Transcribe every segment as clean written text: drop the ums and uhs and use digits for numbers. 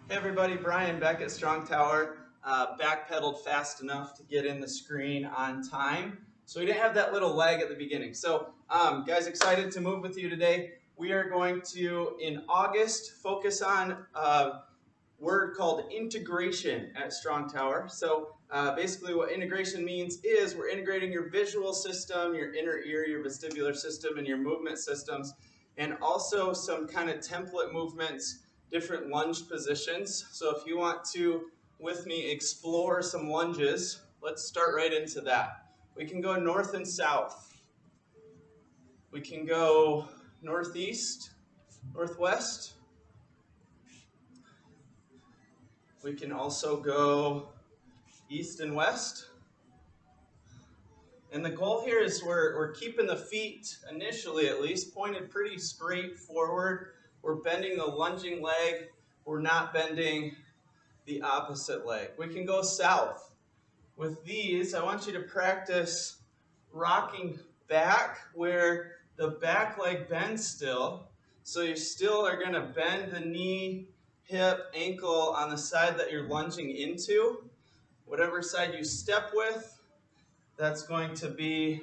Hey everybody, Brian back at Strong Tower. Backpedaled fast enough to get in the screen on time. So we didn't have that little lag at the beginning. So guys, excited to move with you today. We are going to, in August, focus on a word called integration at Strong Tower. So basically what integration means is we're integrating your visual system, your inner ear, your vestibular system, and your movement systems, and also some kind of template movements, different lunge positions. So if you want to, with me, explore some lunges, let's start right into that. We can go north and south. We can go northeast, northwest. We can also go east and west. And the goal here is we're keeping the feet, initially at least, pointed pretty straight forward. We're bending the lunging leg. We're not bending the opposite leg. We can go south. With these, I want you to practice rocking back where the back leg bends still. So you still are going to bend the knee, hip, ankle on the side that you're lunging into. Whatever side you step with, that's going to be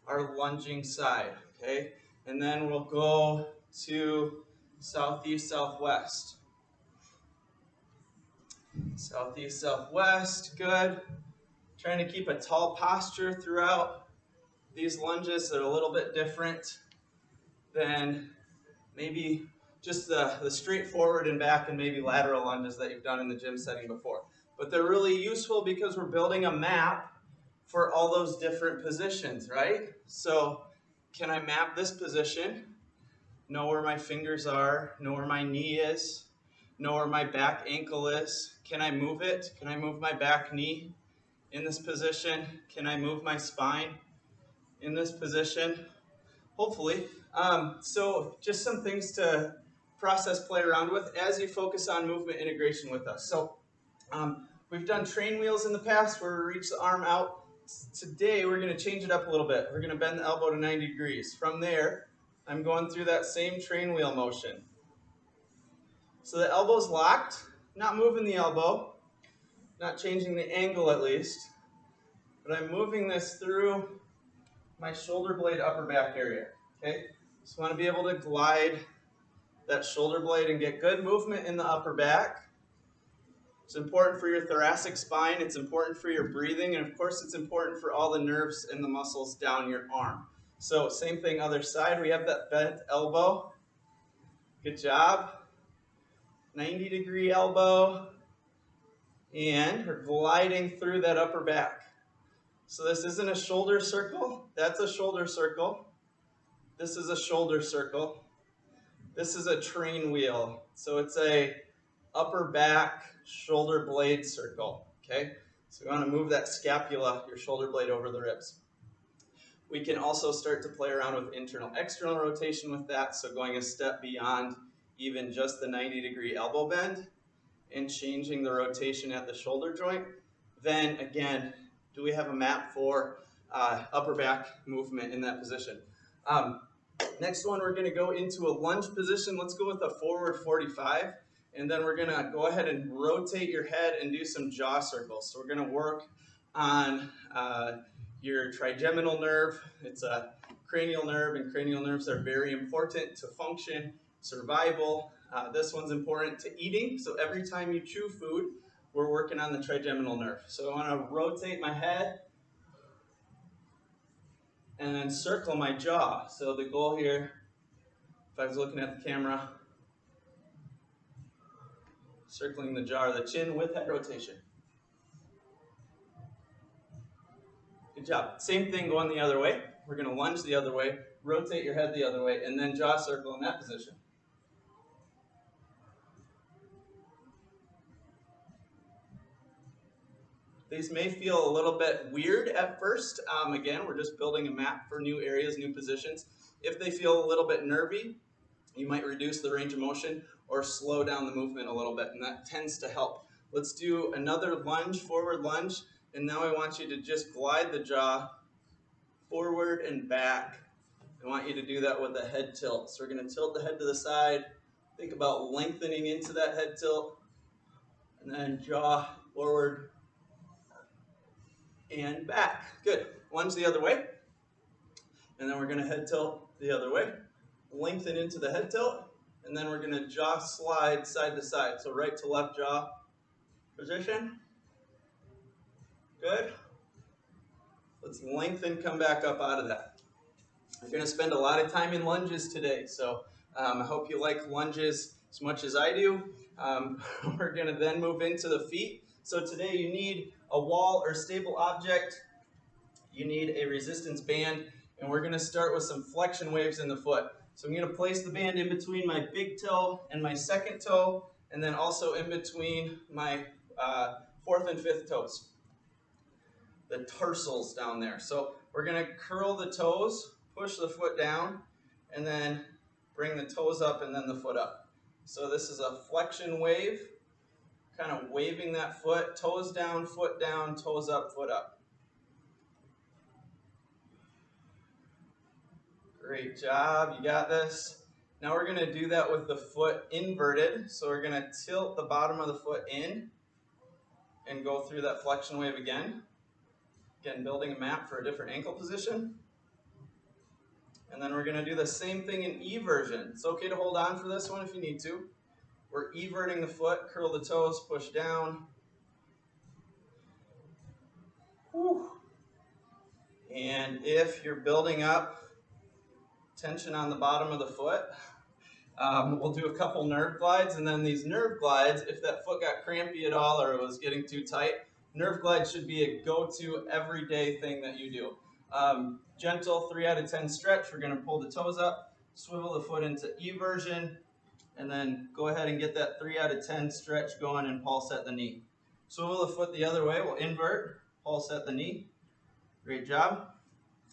our lunging side, okay? And then we'll go to southeast, southwest. Southeast, southwest, good. Trying to keep a tall posture throughout these lunges. They're a little bit different than maybe just the straightforward and back and maybe lateral lunges that you've done in the gym setting before. But they're really useful because we're building a map for all those different positions, right? So can I map this position? Know where my fingers are, know where my knee is, know where my back ankle is. Can I move it? Can I move my back knee in this position? Can I move my spine in this position? Hopefully. So just some things to process, play around with as you focus on movement integration with us. So we've done train wheels in the past where we reach the arm out. Today we're going to change it up a little bit. We're going to bend the elbow to 90 degrees. From there, I'm going through that same train wheel motion. So the elbow's locked, not moving the elbow, not changing the angle at least, but I'm moving this through my shoulder blade upper back area, okay? Just want to be able to glide that shoulder blade and get good movement in the upper back. It's important for your thoracic spine, it's important for your breathing, and of course it's important for all the nerves and the muscles down your arm. So same thing, other side, we have that bent elbow. Good job. 90-degree elbow. And we're gliding through that upper back. So this isn't a shoulder circle, that's a shoulder circle. This is a shoulder circle. This is a train wheel. So it's a upper back shoulder blade circle, okay? So we want to move that scapula, your shoulder blade, over the ribs. We can also start to play around with internal external rotation with that, so going a step beyond even just the 90-degree elbow bend and changing the rotation at the shoulder joint. Then again, do we have a map for upper back movement in that position? Next one, we're going to go into a lunge position. Let's go with a forward 45. And then we're going to go ahead and rotate your head and do some jaw circles. So we're going to work on your trigeminal nerve. It's a cranial nerve, and cranial nerves are very important to function, survival. This one's important to eating. So every time you chew food, we're working on the trigeminal nerve. So I want to rotate my head and then circle my jaw. So the goal here, if I was looking at the camera, circling the jaw or the chin with head rotation. Good job. Same thing going the other way. We're going to lunge the other way, rotate your head the other way, and then jaw circle in that position. These may feel a little bit weird at first. Again, we're just building a map for new areas, new positions. If they feel a little bit nervy, you might reduce the range of motion or slow down the movement a little bit, and that tends to help. Let's do another lunge, forward lunge, and now I want you to just glide the jaw forward and back. I want you to do that with a head tilt. So we're going to tilt the head to the side, Think about lengthening into that head tilt, and then jaw forward and back. Good. Lunge the other way, and then we're going to head tilt the other way. Lengthen into the head tilt, and then we're going to jaw slide side to side. So right to left jaw position. Good. Let's lengthen, come back up out of that. We're going to spend a lot of time in lunges today, so I hope you like lunges as much as I do. We're going to then move into the feet. So today you need a wall or stable object. You need a resistance band, and we're going to start with some flexion waves in the foot. So I'm going to place the band in between my big toe and my second toe, and then also in between my fourth and fifth toes. The tarsals down there. So we're going to curl the toes, push the foot down, and then bring the toes up and then the foot up. So this is a flexion wave, kind of waving that foot, toes down, toes up, foot up. Great job, you got this. Now we're going to do that with the foot inverted. So we're going to tilt the bottom of the foot in and go through that flexion wave again. Again, building a map for a different ankle position. And then we're going to do the same thing in eversion. It's okay to hold on for this one if you need to. We're everting the foot, curl the toes, push down. Whew. And if you're building up tension on the bottom of the foot, we'll do a couple nerve glides. And then these nerve glides, if that foot got crampy at all or it was getting too tight, nerve glides should be a go-to everyday thing that you do. Gentle 3 out of 10 stretch. We're going to pull the toes up, swivel the foot into eversion, and then go ahead and get that 3 out of 10 stretch going and pulse at the knee. Swivel the foot the other way. We'll invert, pulse at the knee. Great job.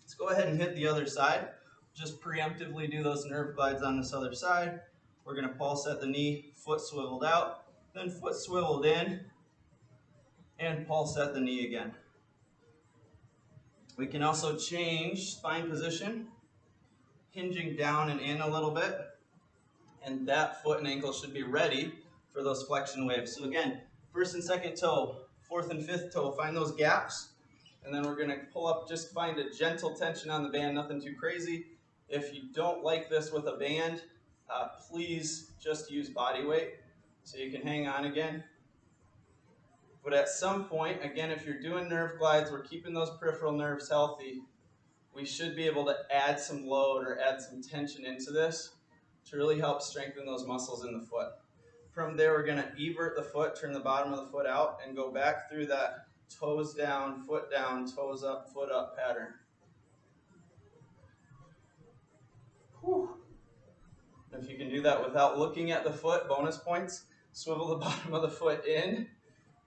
Let's go ahead and hit the other side. Just preemptively do those nerve glides on this other side. We're going to pulse at the knee, foot swiveled out, then foot swiveled in, and pulse at the knee again. We can also change spine position, hinging down and in a little bit, and that foot and ankle should be ready for those flexion waves. So again, first and second toe, fourth and fifth toe, find those gaps, and then we're going to pull up, just find a gentle tension on the band, nothing too crazy. If you don't like this with a band, please just use body weight so you can hang on again. But at some point, again, if you're doing nerve glides, we're keeping those peripheral nerves healthy. We should be able to add some load or add some tension into this to really help strengthen those muscles in the foot. From there, we're going to evert the foot, turn the bottom of the foot out, and go back through that toes down, toes up, foot up pattern. Whew. If you can do that without looking at the foot, bonus points. Swivel the bottom of the foot in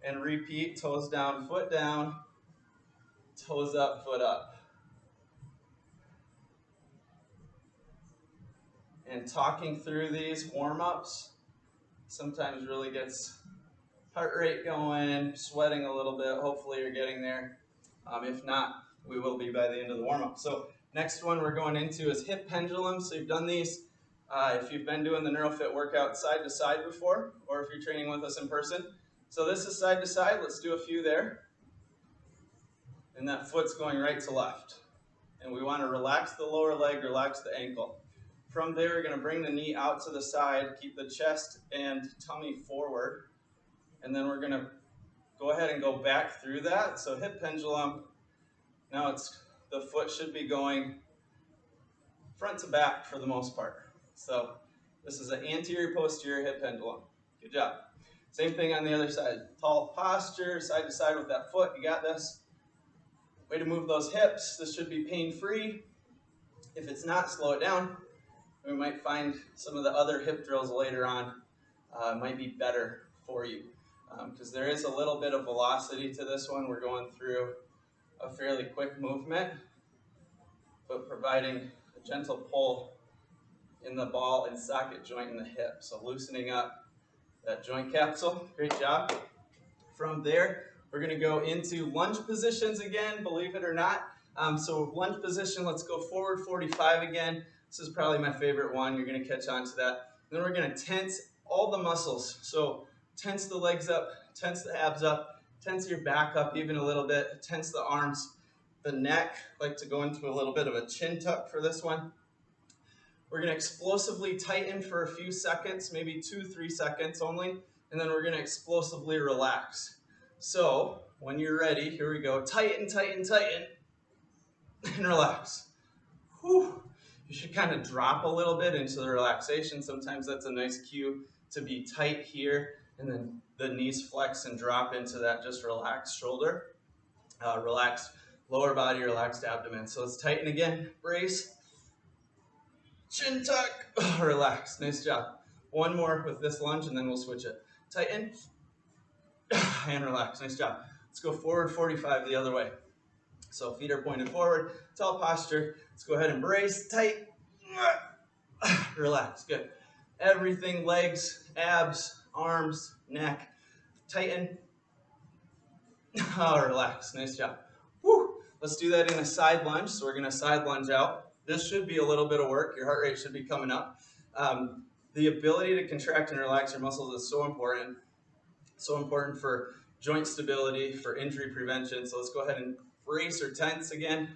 and repeat, toes down, toes up, foot up. And talking through these warm-ups sometimes really gets heart rate going, sweating a little bit. Hopefully you're getting there. If not, we will be by the end of the warm-up. So next one we're going into is hip pendulums. So you've done these if you've been doing the NeuroFit workout side to side before, or if you're training with us in person. So this is side to side. Let's do a few there. And that foot's going right to left. And we want to relax the lower leg, relax the ankle. From there, we're going to bring the knee out to the side, keep the chest and tummy forward. And then we're going to go ahead and go back through that. So hip pendulum. Now the foot should be going front to back for the most part. So this is an anterior posterior hip pendulum. Good job. Same thing on the other side. Tall posture, side to side with that foot. You got this. Way to move those hips. This should be pain-free. If it's not, slow it down. We might find some of the other hip drills later on might be better for you. Because there is a little bit of velocity to this one. We're going through a fairly quick movement, but providing a gentle pull in the ball and socket joint in the hip. So loosening up that joint capsule. Great job. From there, we're going to go into lunge positions again, believe it or not. So lunge position, let's go forward 45 again. This is probably my favorite one. You're going to catch on to that. Then we're going to tense all the muscles. So tense the legs up, tense the abs up, tense your back up even a little bit, tense the arms, the neck. I like to go into a little bit of a chin tuck for this one. We're going to explosively tighten for a few seconds, maybe 2-3 seconds only, and then we're going to explosively relax. So when you're ready, here we go. Tighten, tighten, tighten, and relax. Whew. You should kind of drop a little bit into the relaxation. Sometimes that's a nice cue to be tight here, and then the knees flex and drop into that just relaxed shoulder, relaxed lower body, relaxed abdomen. So let's tighten again, brace, chin tuck, relax, nice job. One more with this lunge and then we'll switch it. Tighten, and relax, nice job. Let's go forward 45 the other way. So feet are pointed forward, tall posture. Let's go ahead and brace, tight, relax, good. Everything, legs, abs, arms, neck, tighten, relax, nice job. Woo. Let's do that in a side lunge. So we're gonna side lunge out. This should be a little bit of work. Your heart rate should be coming up. The ability to contract and relax your muscles is so important. So important for joint stability, for injury prevention. So let's go ahead and brace or tense again.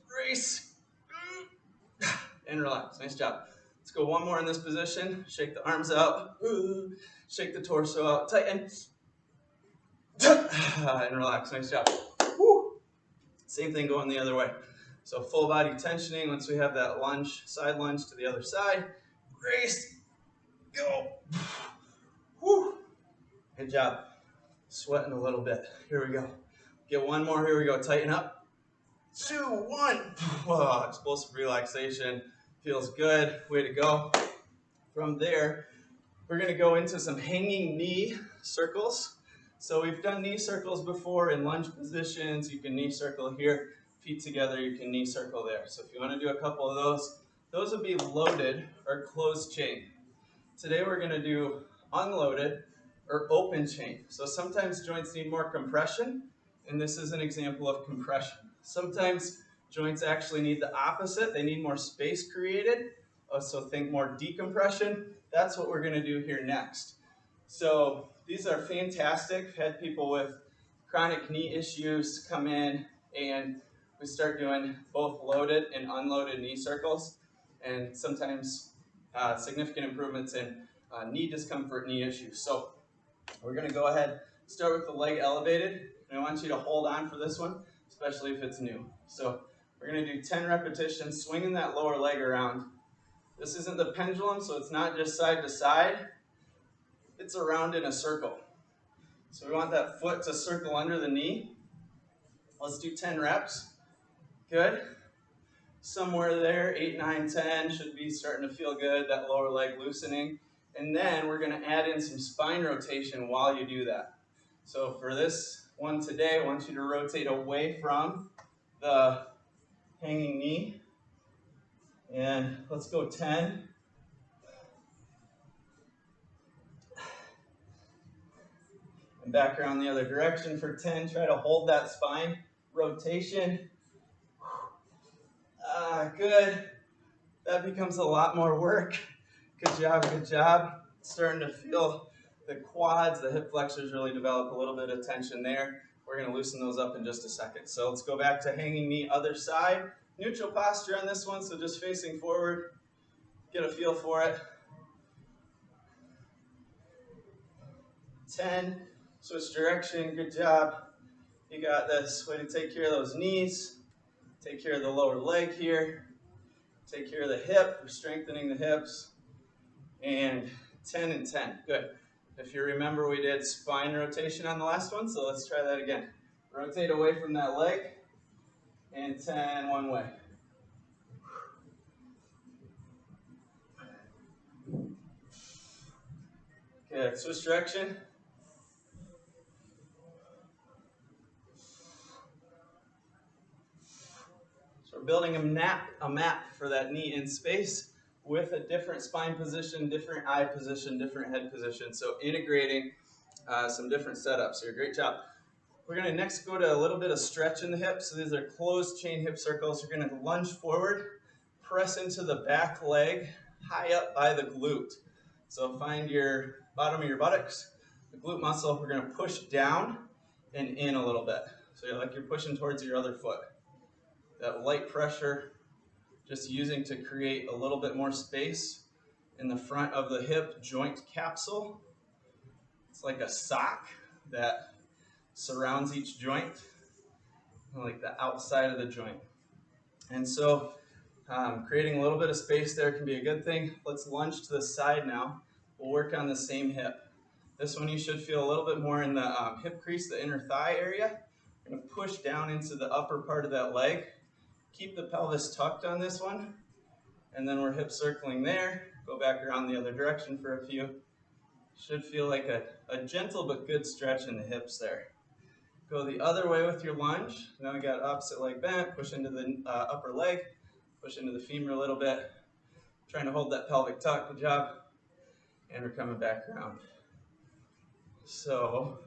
Brace and relax. Nice job. Let's go one more in this position. Shake the arms out. Shake the torso out. Tighten. And relax. Nice job. Woo. Same thing going the other way. So full body tensioning once we have that lunge, side lunge to the other side. Brace. Go. Woo. Good job. Sweating a little bit. Here we go. Get one more. Here we go. Tighten up. 2, 1. Whoa, explosive relaxation. Feels good. Way to go. From there, we're going to go into some hanging knee circles. So we've done knee circles before in lunge positions. You can knee circle here. Feet together, you can knee circle there. So if you want to do a couple of those would be loaded or closed chain. Today we're going to do unloaded or open chain. So sometimes joints need more compression, and this is an example of compression. Sometimes joints actually need the opposite. They need more space created. So think more decompression. That's what we're going to do here next. So these are fantastic. I've had people with chronic knee issues come in and we start doing both loaded and unloaded knee circles, and sometimes significant improvements in knee discomfort, knee issues. So we're going to go ahead, start with the leg elevated, and I want you to hold on for this one, especially if it's new. So we're going to do 10 repetitions, swinging that lower leg around. This isn't the pendulum, so it's not just side to side. It's around in a circle. So we want that foot to circle under the knee. Let's do 10 reps. Good. Somewhere there, 8, 9, 10 should be starting to feel good, that lower leg loosening. And then we're going to add in some spine rotation while you do that. So for this one today, I want you to rotate away from the hanging knee. And let's go 10. And back around the other direction for 10. Try to hold that spine rotation. Good. That becomes a lot more work. Good job, good job. Starting to feel the quads, the hip flexors really develop a little bit of tension there. We're going to loosen those up in just a second. So let's go back to hanging knee, other side. Neutral posture on this one, so just facing forward. Get a feel for it. 10. Switch direction. Good job. You got this. Way to take care of those knees. Take care of the lower leg here. Take care of the hip. We're strengthening the hips. And 10 and 10. Good. If you remember, we did spine rotation on the last one, so let's try that again. Rotate away from that leg. And 10 one way. Good. Switch direction. So we're building a map for that knee in space with a different spine position, different eye position, different head position. So integrating some different setups here. Great job. We're going to next go to a little bit of stretch in the hips. So these are closed chain hip circles. You're going to lunge forward, press into the back leg, high up by the glute. So find your bottom of your buttocks, the glute muscle. We're going to push down and in a little bit. So you're pushing towards your other foot. That light pressure, just using to create a little bit more space in the front of the hip joint capsule. It's like a sock that surrounds each joint, like the outside of the joint. And so creating a little bit of space there can be a good thing. Let's lunge to the side now. We'll work on the same hip. This one you should feel a little bit more in the hip crease, the inner thigh area. We're going to push down into the upper part of that leg. Keep the pelvis tucked on this one. And then we're hip circling there. Go back around the other direction for a few. Should feel like a gentle but good stretch in the hips there. Go the other way with your lunge. Now we got opposite leg bent. Push into the upper leg. Push into the femur a little bit. Trying to hold that pelvic tuck. Good job. And we're coming back around. So,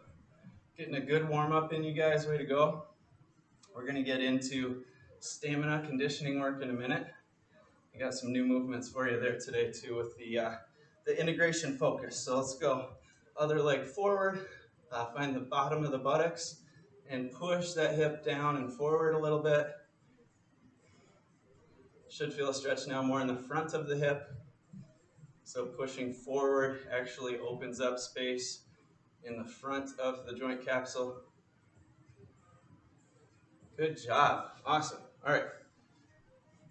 getting a good warm up in, you guys. Way to go. We're going to get into stamina conditioning work in a minute. I got some new movements for you there today too with the integration focus. So let's go. Other leg forward. Find the bottom of the buttocks and push that hip down and forward a little bit. Should feel a stretch now more in the front of the hip. So pushing forward actually opens up space in the front of the joint capsule. Good job. Awesome. All right.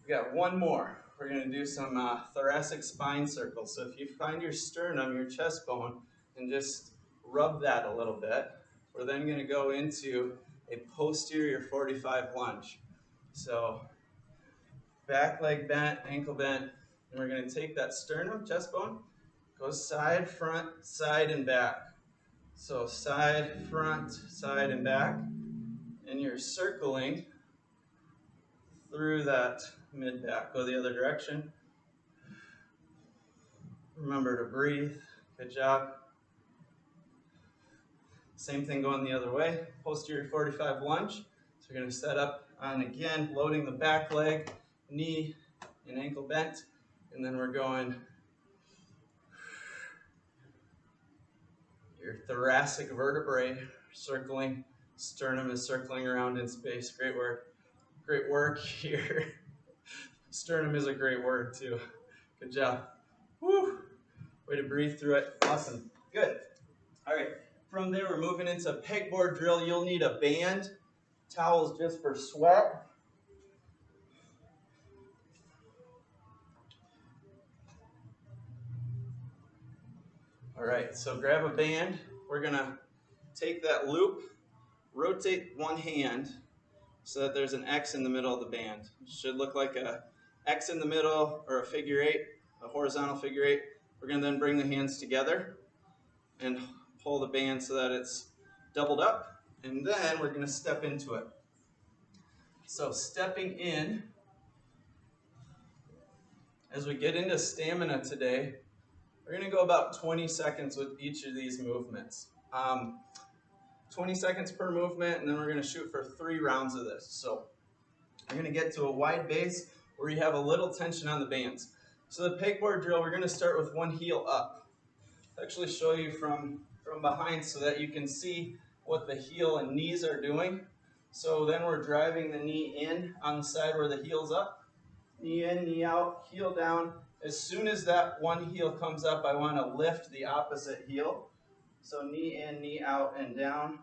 We got one more. We're going to do some thoracic spine circles. So if you find your sternum, your chest bone, and just rub that a little bit, we're then going to go into a posterior 45 lunge. So back leg bent, ankle bent, and we're going to take that sternum, chest bone, go side, front, side, and back. So side, front, side, and back. And you're circling through that mid-back. Go the other direction. Remember to breathe. Good job. Same thing going the other way. Posterior 45 lunge. So we're going to set up on, again, loading the back leg, knee and ankle bent. And then we're going your thoracic vertebrae circling. Sternum is circling around in space. Great work. Great work here. Sternum is a great word too. Good job. Woo. Way to breathe through it. Awesome. Good. All right. From there, we're moving into pegboard drill. You'll need a band. Towels just for sweat. All right. So grab a band. We're going to take that loop, rotate one hand so that there's an X in the middle of the band. It should look like a X in the middle or a figure eight, a horizontal figure eight. We're going to then bring the hands together and pull the band so that it's doubled up, and then we're going to step into it. So stepping in, as we get into stamina today, we're going to go about 20 seconds with each of these movements. 20 seconds per movement, and then we're going to shoot for 3 rounds of this. So we're going to get to a wide base where you have a little tension on the bands. So the pegboard drill, we're going to start with one heel up. I'll actually show you from behind so that you can see what the heel and knees are doing. So then we're driving the knee in on the side where the heel's up. Knee in, knee out, heel down. As soon as that one heel comes up, I want to lift the opposite heel. So knee in, knee out, and down.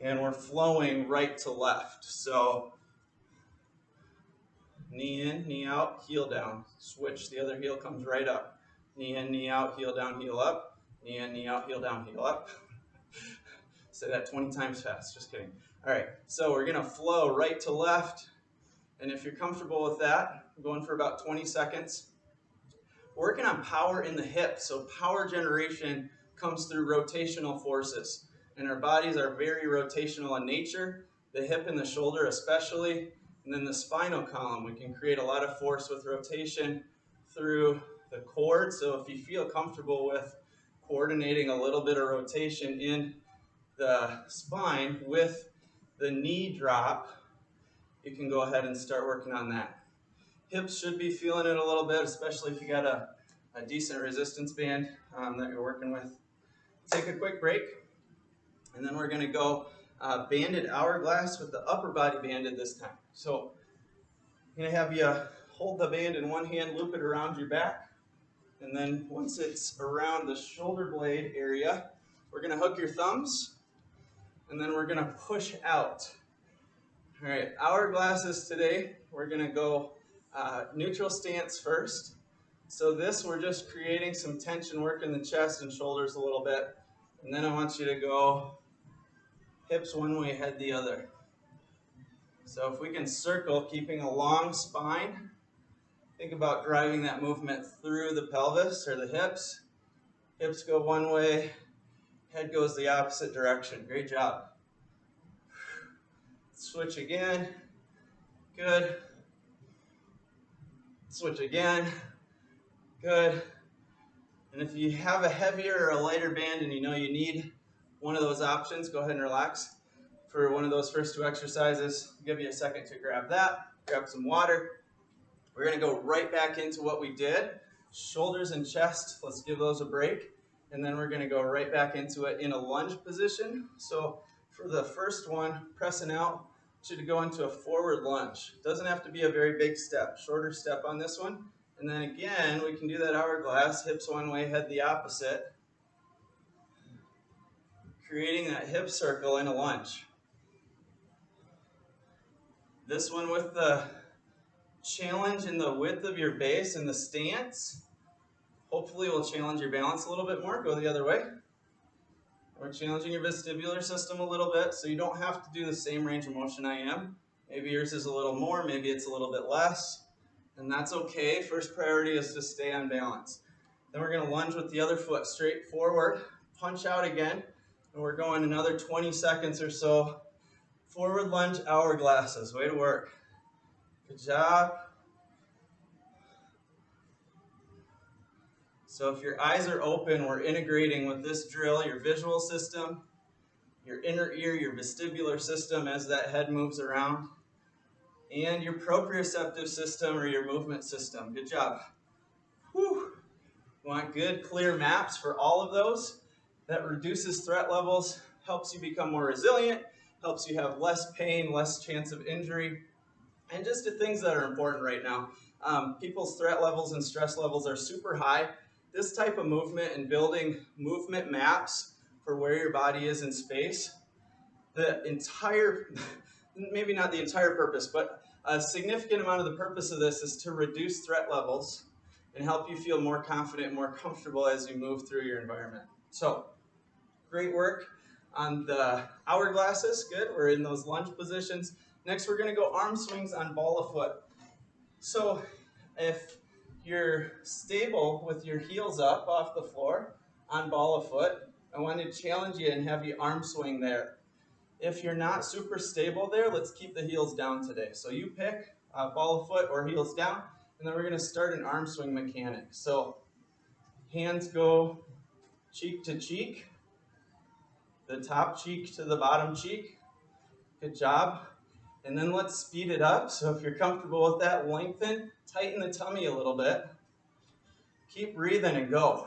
And we're flowing right to left. So knee in, knee out, heel down. Switch, the other heel comes right up. Knee in, knee out, heel down, heel up. Knee in, knee out, heel down, heel up. Say that 20 times fast, just kidding. All right, so we're gonna flow right to left. And if you're comfortable with that, I'm going for about 20 seconds. We're working on power in the hips. So power generation comes through rotational forces. And our bodies are very rotational in nature, the hip and the shoulder especially. And then the spinal column, we can create a lot of force with rotation through the cord. So if you feel comfortable with coordinating a little bit of rotation in the spine with the knee drop you can go ahead and start working on that. Hips should be feeling it a little bit, especially if you got a decent resistance band that you're working with. Take a quick break, and then we're going to go banded hourglass with the upper body banded this time. So I'm going to have you hold the band in one hand, loop it around your back, and then once it's around the shoulder blade area, we're going to hook your thumbs, and then we're going to push out. All right, hourglasses today. We're going to go neutral stance first. So this, we're just creating some tension, working the chest and shoulders a little bit. And then I want you to go hips one way, head the other. So if we can circle, keeping a long spine, think about driving that movement through the pelvis or the hips. Hips go one way, head goes the opposite direction. Great job. Switch again. Good. Switch again. Good. And if you have a heavier or a lighter band and you know you need one of those options, go ahead and relax for one of those first two exercises. I'll give you a second to grab that, grab some water. We're going to go right back into what we did. Shoulders and chest, let's give those a break. And then we're going to go right back into it in a lunge position. So for the first one, pressing out, should go into a forward lunge. Doesn't have to be a very big step, shorter step on this one. And then again, we can do that hourglass, hips one way, head the opposite. Creating that hip circle in a lunge. This one with the challenge in the width of your base and the stance, hopefully will challenge your balance a little bit more. Go the other way. We're challenging your vestibular system a little bit, so you don't have to do the same range of motion I am. Maybe yours is a little more, maybe it's a little bit less. And that's okay. First priority is to stay on balance. Then we're going to lunge with the other foot straight forward, punch out again, and we're going another 20 seconds or so. Forward lunge hourglasses. Way to work. Good job. So if your eyes are open, we're integrating with this drill your visual system, your inner ear, your vestibular system as that head moves around, and your proprioceptive system or your movement system. Good job. Whew. You want good, clear maps for all of those. That reduces threat levels, helps you become more resilient, helps you have less pain, less chance of injury, and just the things that are important right now. People's threat levels and stress levels are super high. This type of movement and building movement maps for where your body is in space, the entire, maybe not the entire purpose, but a significant amount of the purpose of this is to reduce threat levels and help you feel more confident, more comfortable as you move through your environment. So, great work on the hourglasses. Good, we're in those lunge positions. Next, we're going to go arm swings on ball of foot. So, if you're stable with your heels up off the floor on ball of foot, I want to challenge you and have you arm swing there. If you're not super stable there, let's keep the heels down today. So you pick ball of foot or heels down, and then we're going to start an arm swing mechanic. So hands go cheek to cheek, the top cheek to the bottom cheek. Good job. And then let's speed it up. So if you're comfortable with that, lengthen, tighten the tummy a little bit. Keep breathing and go.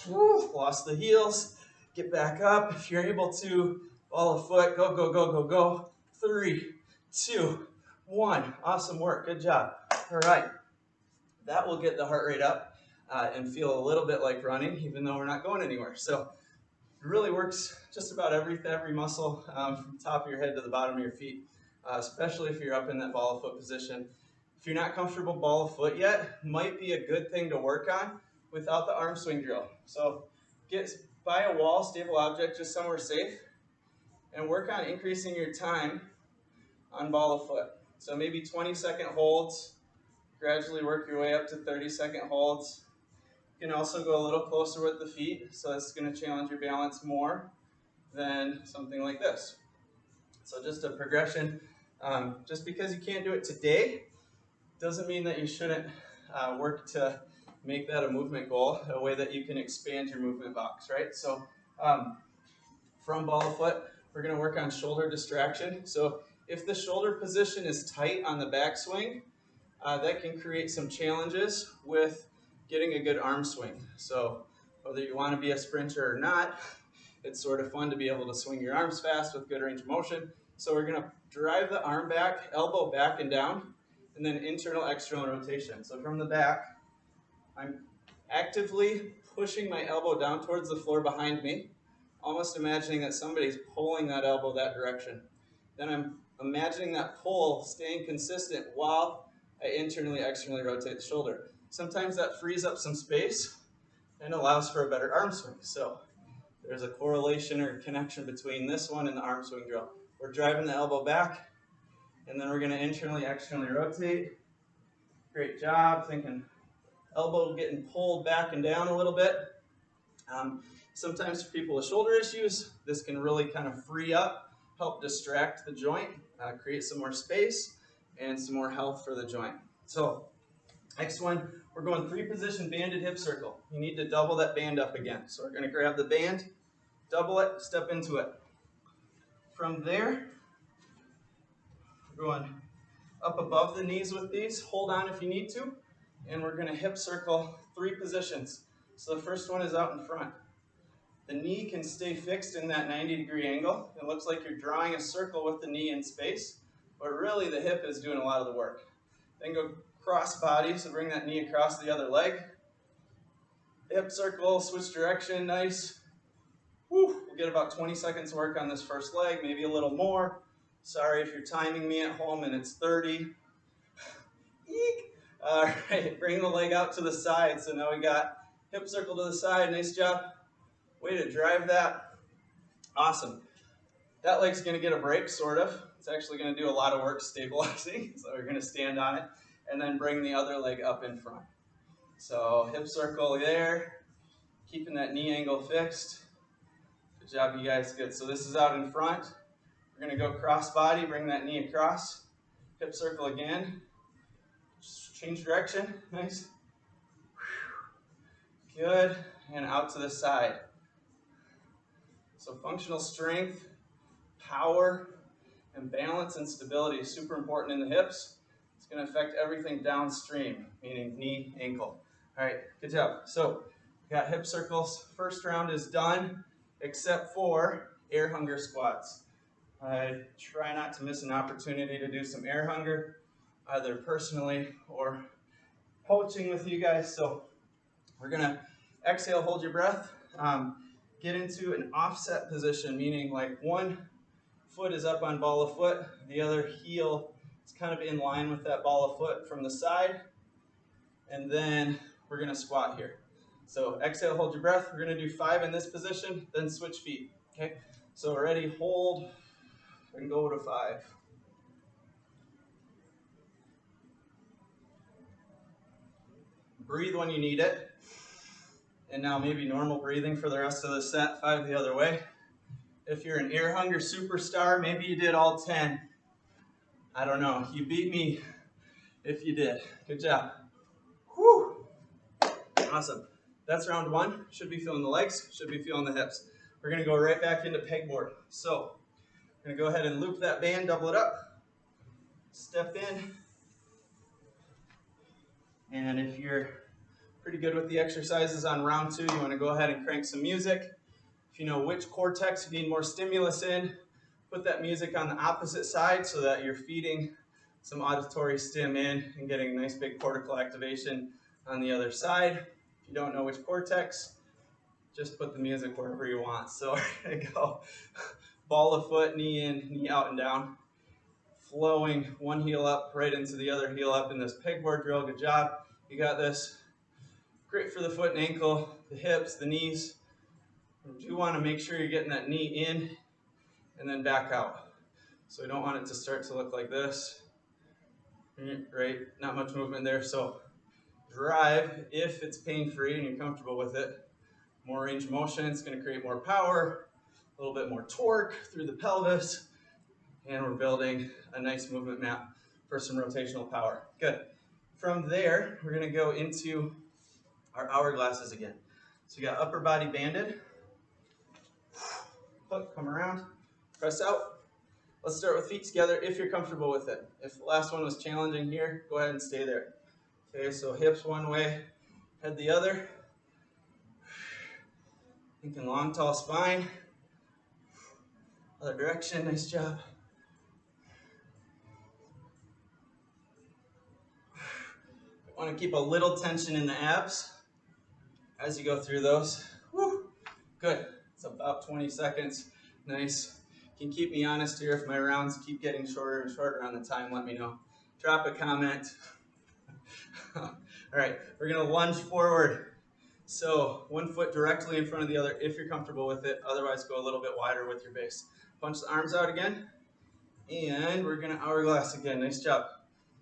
Lost the heels. Get back up. If you're able to, ball of foot, go, go, go, go, go. 3, 2, 1. Awesome work. Good job. All right. That will get the heart rate up and feel a little bit like running, even though we're not going anywhere. So it really works just about every muscle from the top of your head to the bottom of your feet, especially if you're up in that ball of foot position. If you're not comfortable ball of foot yet, might be a good thing to work on without the arm swing drill. So get by a wall, stable object, just somewhere safe, and work on increasing your time on ball of foot. So maybe 20-second holds, gradually work your way up to 30-second holds. You can also go a little closer with the feet, so that's going to challenge your balance more than something like this. So just a progression. Just because you can't do it today doesn't mean that you shouldn't work to make that a movement goal, a way that you can expand your movement box, right? So from ball of foot, we're going to work on shoulder distraction. So if the shoulder position is tight on the backswing, that can create some challenges with getting a good arm swing. So whether you want to be a sprinter or not, it's sort of fun to be able to swing your arms fast with good range of motion. So we're going to drive the arm back, elbow back and down, and then internal, external rotation. So from the back, I'm actively pushing my elbow down towards the floor behind me, almost imagining that somebody's pulling that elbow that direction. Then I'm imagining that pull staying consistent while I internally, externally rotate the shoulder. Sometimes that frees up some space and allows for a better arm swing. So there's a correlation or connection between this one and the arm swing drill. We're driving the elbow back, and then we're going to internally, externally rotate. Great job. Thinking elbow getting pulled back and down a little bit. Sometimes for people with shoulder issues, this can really kind of free up, help distract the joint, create some more space and some more health for the joint. So next one, we're going 3-position banded hip circle. You need to double that band up again. So we're going to grab the band, double it, step into it. From there, we're going up above the knees with these. Hold on if you need to. And we're going to hip circle 3 positions. So the first one is out in front. The knee can stay fixed in that 90-degree angle. It looks like you're drawing a circle with the knee in space, but really the hip is doing a lot of the work. Then go cross body, so bring that knee across the other leg. Hip circle, switch direction, nice. Whew. We'll get about 20 seconds work on this first leg, maybe a little more. Sorry if you're timing me at home and it's 30. Eek. All right, bring the leg out to the side. So now we got hip circle to the side, nice job. Way to drive that. Awesome. That leg's going to get a break, sort of. It's actually going to do a lot of work stabilizing. So we're going to stand on it and then bring the other leg up in front. So hip circle there, keeping that knee angle fixed. Good job, you guys. Good. So this is out in front. We're going to go cross body, bring that knee across. Hip circle again. Change direction. Nice. Good. And out to the side. So functional strength, power, and balance and stability is super important in the hips. It's going to affect everything downstream, meaning knee, ankle. All right, good job. So we got hip circles. First round is done, except for air hunger squats. I try not to miss an opportunity to do some air hunger, either personally or coaching with you guys. So we're going to exhale, hold your breath. Get into an offset position, meaning like one foot is up on ball of foot, the other heel is kind of in line with that ball of foot from the side, and then we're going to squat here. So exhale, hold your breath. We're going to do 5 in this position, then switch feet. Okay, so ready, hold, and go to 5. Breathe when you need it. And now maybe normal breathing for the rest of the set, 5 the other way. If you're an air hunger superstar, maybe you did all 10. I don't know, you beat me if you did. Good job. Whew. Awesome. That's round 1. Should be feeling the legs, should be feeling the hips. We're gonna go right back into pegboard. So, I'm gonna go ahead and loop that band, double it up, step in, and if you're pretty good with the exercises on round 2, you want to go ahead and crank some music. If you know which cortex you need more stimulus in, put that music on the opposite side so that you're feeding some auditory stim in and getting nice big cortical activation on the other side. If you don't know which cortex, just put the music wherever you want. So we're going to go ball of foot, knee in, knee out and down. Flowing one heel up right into the other heel up in this pegboard drill. Good job. You got this. Great for the foot and ankle, the hips, the knees. You do want to make sure you're getting that knee in and then back out. So we don't want it to start to look like this. Right, not much movement there. So drive if it's pain-free and you're comfortable with it. More range of motion, it's going to create more power, a little bit more torque through the pelvis, and we're building a nice movement map for some rotational power. Good. From there, we're going to go into our hourglasses again. So you got upper body banded, hook, come around, press out. Let's start with feet together if you're comfortable with it. If the last one was challenging here, go ahead and stay there. Okay, so hips one way, head the other. Thinking long, tall spine. Other direction, nice job. Want to keep a little tension in the abs as you go through those. Woo. Good. It's about 20 seconds. Nice. You can keep me honest here. If my rounds keep getting shorter and shorter on the time, let me know. Drop a comment. All right, we're going to lunge forward. So one foot directly in front of the other if you're comfortable with it. Otherwise, go a little bit wider with your base. Punch the arms out again. And we're going to hourglass again. Nice job.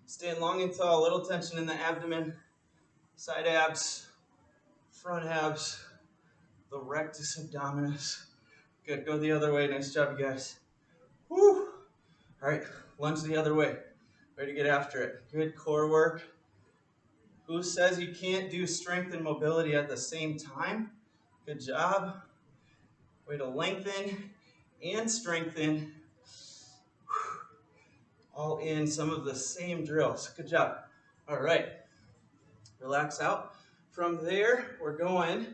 Staying long and tall, a little tension in the abdomen, side abs, front abs, the rectus abdominis. Good, go the other way. Nice job, you guys. Woo! All right, lunge the other way. Ready to get after it. Good core work. Who says you can't do strength and mobility at the same time? Good job. Way to lengthen and strengthen. All in some of the same drills. Good job. All right. Relax out. From there, we're going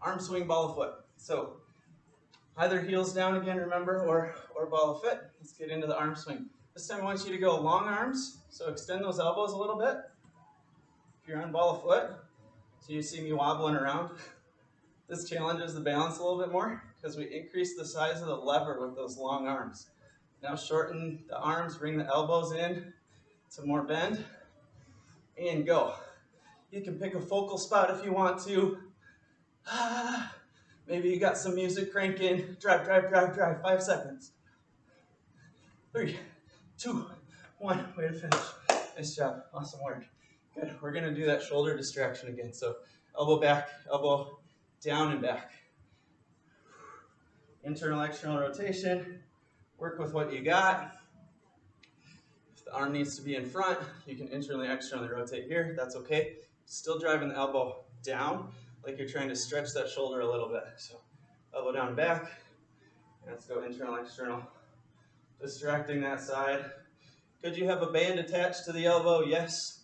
arm swing, ball of foot. So either heels down again, remember, or ball of foot. Let's get into the arm swing. This time I want you to go long arms. So extend those elbows a little bit. If you're on ball of foot, so you see me wobbling around. This challenges the balance a little bit more because we increase the size of the lever with those long arms. Now shorten the arms, bring the elbows in, some more bend, and go. You can pick a focal spot if you want to. Maybe you got some music cranking. Drive, drive, drive, drive. 5 seconds. 3, 2, 1. Way to finish. Nice job. Awesome work. Good. We're going to do that shoulder distraction again. So elbow back, elbow down and back. Internal, external rotation. Work with what you got. If the arm needs to be in front, you can internally, externally rotate here. That's okay. Still driving the elbow down, like you're trying to stretch that shoulder a little bit. So elbow down and back. Let's go internal, external. Distracting that side. Could you have a band attached to the elbow? Yes.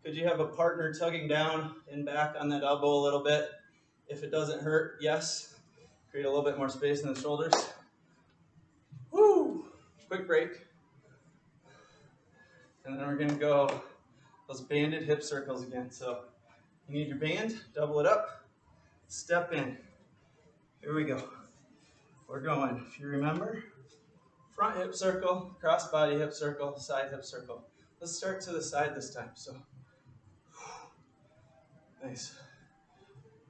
Could you have a partner tugging down and back on that elbow a little bit? If it doesn't hurt, yes. Create a little bit more space in the shoulders. Woo! Quick break. And then we're going to go those banded hip circles again. So you need your band, double it up, step in. Here we go. We're going, if you remember, front hip circle, cross body hip circle, side hip circle. Let's start to the side this time. So, nice.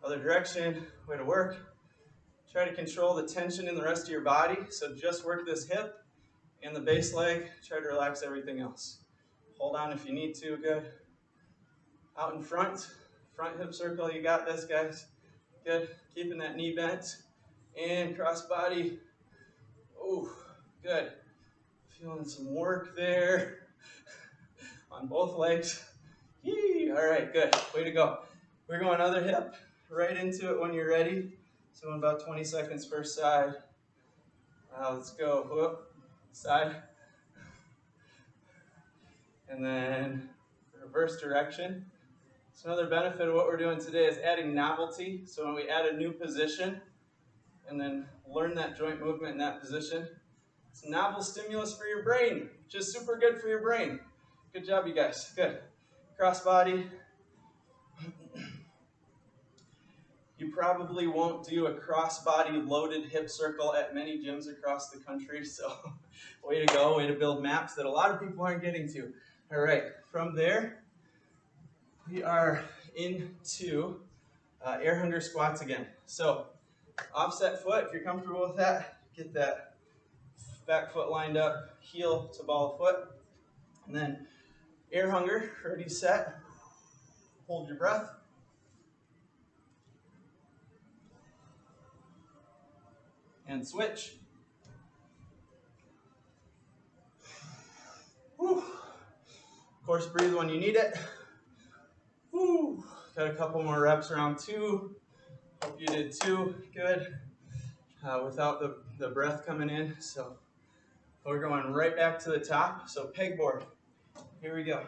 Other direction, way to work. Try to control the tension in the rest of your body. So just work this hip and the base leg. Try to relax everything else. Hold on if you need to, good. Out in front hip circle, you got this, guys. Good, keeping that knee bent. And cross body. Oh, good. Feeling some work there on both legs. Yee. All right, good, way to go. We're going other hip, right into it when you're ready. So in about 20 seconds first side. Let's go, whoop, side. And then reverse direction. So another benefit of what we're doing today is adding novelty. So when we add a new position and then learn that joint movement in that position, it's a novel stimulus for your brain, which is super good for your brain. Good job, you guys. Good. Cross body. You probably won't do a cross-body loaded hip circle at many gyms across the country, so way to go, way to build maps that a lot of people aren't getting to. All right, from there, we are into air hunger squats again. So offset foot, if you're comfortable with that, get that back foot lined up, heel to ball of foot, and then air hunger, ready, set, hold your breath. And switch. Whew. Of course, breathe when you need it. Whew. Got a couple more reps, around 2. Hope you did too. Good. Without the breath coming in. So We're going right back to the top. So pegboard, here we go.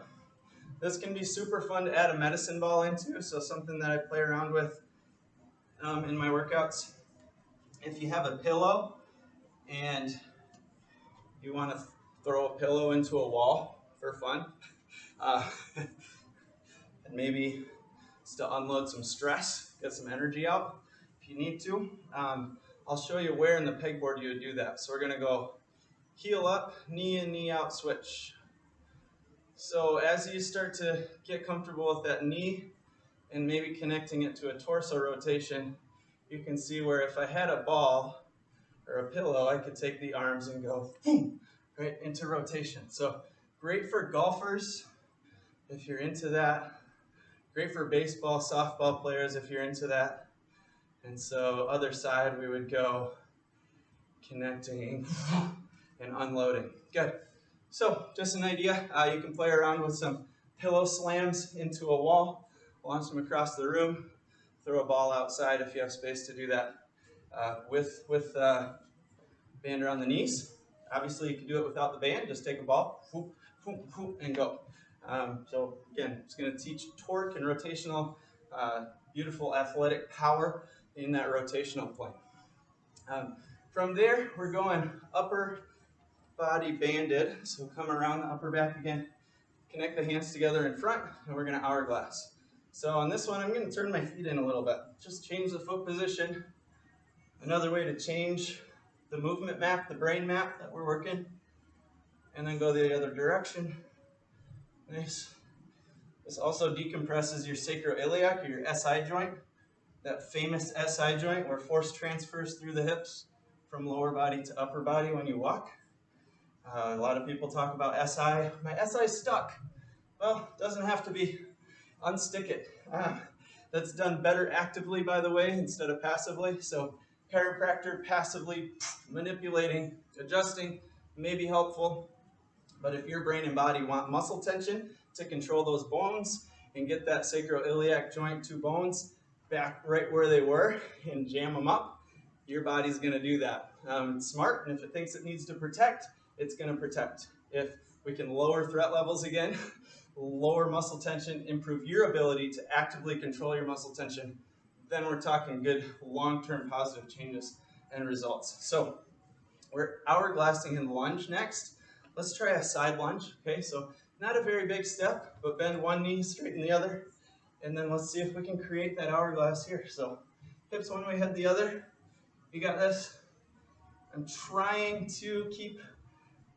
This can be super fun to add a medicine ball into, so something that I play around with in my workouts. If you have a pillow and you want to throw a pillow into a wall for fun, and maybe just to unload some stress, get some energy out if you need to. I'll show you where in the pegboard you would do that. So we're going to go heel up, knee in, knee out, switch. So as you start to get comfortable with that knee and maybe connecting it to a torso rotation, you can see where if I had a ball or a pillow, I could take the arms and go boom, right into rotation. So great for golfers if you're into that. Great for baseball, softball players if you're into that. And so other side, we would go connecting and unloading. Good. So just an idea, you can play around with some pillow slams into a wall, launch them across the room, throw a ball outside if you have space to do that with band around the knees. Obviously, you can do it without the band. Just take a ball, whoop, whoop, whoop, and go. So again, it's going to teach torque and rotational, beautiful athletic power in that rotational plane. From there, we're going upper body banded. So come around the upper back again, connect the hands together in front, and we're going to hourglass. So on this one, I'm going to turn my feet in a little bit. Just change the foot position. Another way to change the movement map, the brain map that we're working, and then go the other direction. Nice. This also decompresses your sacroiliac or your SI joint, that famous SI joint where force transfers through the hips from lower body to upper body when you walk. A lot of people talk about SI. My SI's stuck. Well, it doesn't have to be. Unstick it. That's done better actively, by the way, instead of passively. So chiropractor passively manipulating, adjusting may be helpful. But if your brain and body want muscle tension to control those bones and get that sacroiliac joint two bones back right where they were and jam them up, your body's going to do that. It's smart, and if it thinks it needs to protect, it's going to protect. If we can lower threat levels again, lower muscle tension, improve your ability to actively control your muscle tension, then we're talking good long-term positive changes and results. So we're hourglassing in lunge next. Let's try a side lunge. Okay, so not a very big step, but bend one knee, straighten the other, and then let's see if we can create that hourglass here. So hips one way, head the other. You got this. I'm trying to keep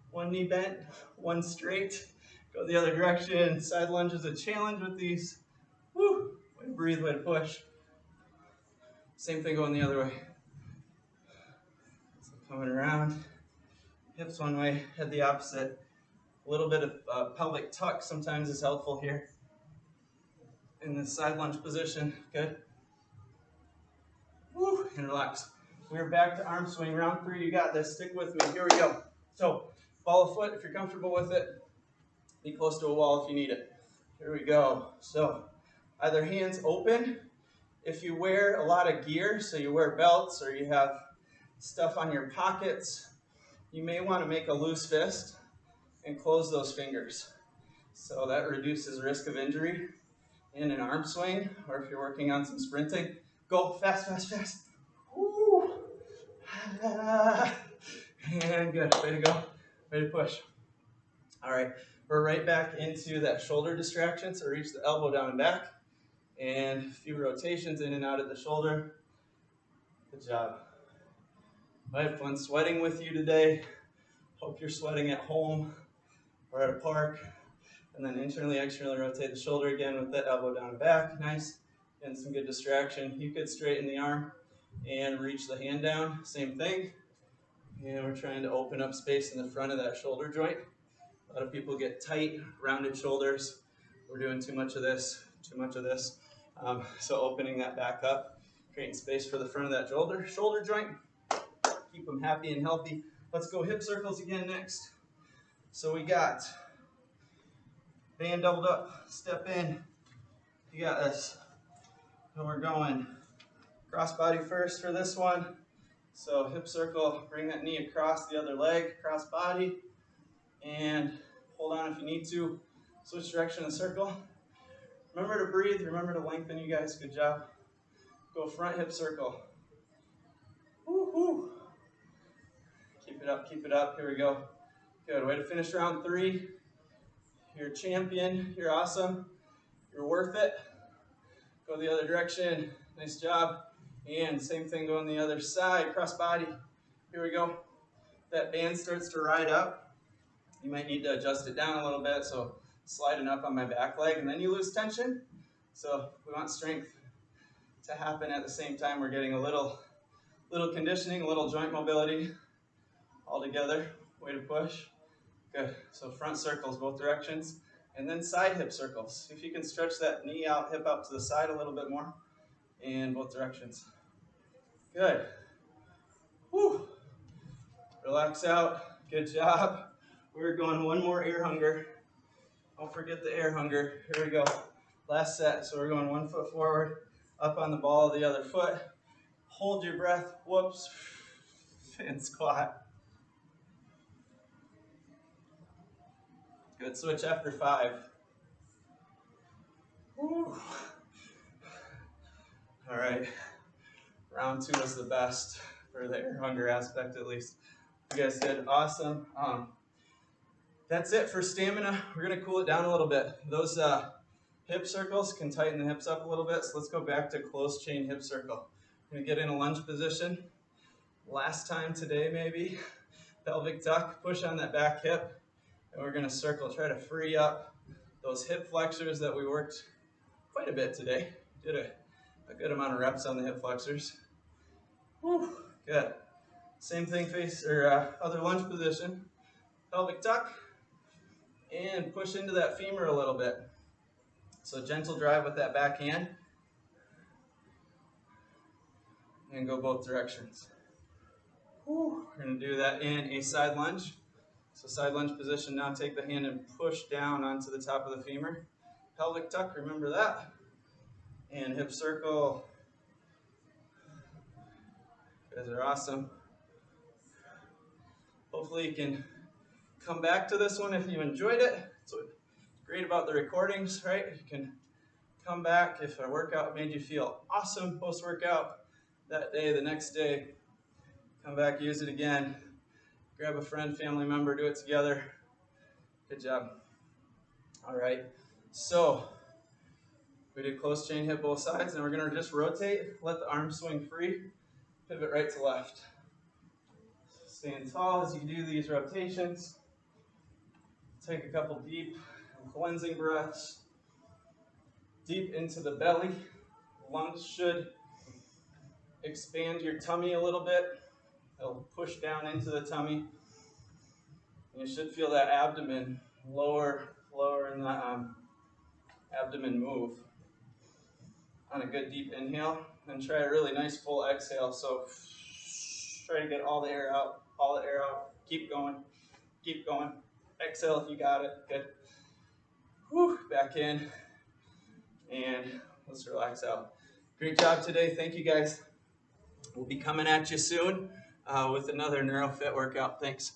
one knee bent, one straight. Go the other direction. Side lunge is a challenge with these. Woo! Way to breathe, way to push. Same thing going the other way. So coming around, hips one way, head the opposite. A little bit of pelvic tuck sometimes is helpful here. In the side lunge position, good. Woo! And relax. We're back to arm swing, round 3. You got this. Stick with me. Here we go. So ball of foot if you're comfortable with it. Be close to a wall if you need it. Here we go. So either hands open. If you wear a lot of gear, so you wear belts or you have stuff on your pockets, you may want to make a loose fist and close those fingers. So that reduces risk of injury in an arm swing, or if you're working on some sprinting. Go fast, fast, fast. Woo. And good. Way to go. Way to push. All right. We're right back into that shoulder distraction. So reach the elbow down and back. And a few rotations in and out of the shoulder. Good job. I had fun sweating with you today. Hope you're sweating at home or at a park. And then internally, externally rotate the shoulder again with that elbow down and back. Nice. And some good distraction. You could straighten the arm and reach the hand down. Same thing. And we're trying to open up space in the front of that shoulder joint. A lot of people get tight, rounded shoulders. We're doing too much of this, too much of this. So opening that back up, creating space for the front of that shoulder joint. Keep them happy and healthy. Let's go hip circles again next. So we got band doubled up, step in. You got this. And we're going cross body first for this one. So hip circle, bring that knee across the other leg, cross body, and hold on if you need to. Switch direction in the circle. Remember to breathe, remember to lengthen, you guys, good job. Go front hip circle. Woo-hoo. Keep it up, here we go. Good, way to finish round 3. You're a champion, you're awesome, you're worth it. Go the other direction, nice job. And same thing going the other side, cross body. Here we go. That band starts to ride up. You might need to adjust it down a little bit, so sliding up on my back leg, and then you lose tension. So we want strength to happen at the same time. We're getting a little conditioning, a little joint mobility all together. Way to push. Good. So front circles both directions, and then side hip circles. See if you can stretch that knee out, hip out to the side a little bit more in both directions. Good. Whew. Relax out. Good job. We're going one more air hunger. Don't forget the air hunger. Here we go. Last set. So we're going 1 foot forward, up on the ball of the other foot. Hold your breath. Whoops. And squat. Good. Switch after 5. Woo. All right. Round 2 was the best for the air hunger aspect, at least. You guys did awesome. That's it for stamina. We're going to cool it down a little bit. Those hip circles can tighten the hips up a little bit, so let's go back to closed chain hip circle. We're going to get in a lunge position. Last time today, maybe. Pelvic tuck, push on that back hip, and we're going to circle. Try to free up those hip flexors that we worked quite a bit today. Did a good amount of reps on the hip flexors. Whew, good. Same thing, other lunge position. Pelvic tuck, and push into that femur a little bit. So gentle drive with that back hand, and go both directions. Whew. We're going to do that in a side lunge. So side lunge position, now take the hand and push down onto the top of the femur. Pelvic tuck, remember that. And hip circle. You guys are awesome. Hopefully you can come back to this one if you enjoyed it. It's what's great about the recordings, right? You can come back if a workout made you feel awesome post-workout that day, the next day. Come back, use it again. Grab a friend, family member, do it together. Good job. All right, so we did close chain hip both sides, and we're gonna just rotate, let the arms swing free, pivot right to left. Stand tall as you do these rotations. Take a couple deep cleansing breaths. Deep into the belly. Lungs should expand your tummy a little bit. It'll push down into the tummy. And you should feel that abdomen lower in the abdomen move. On a good deep inhale, and try a really nice full exhale. So try to get all the air out, Keep going, keep going. Exhale if you got it, good. Whew, back in, and let's relax out. Great job today, thank you guys. We'll be coming at you soon with another NeuroFit workout, thanks.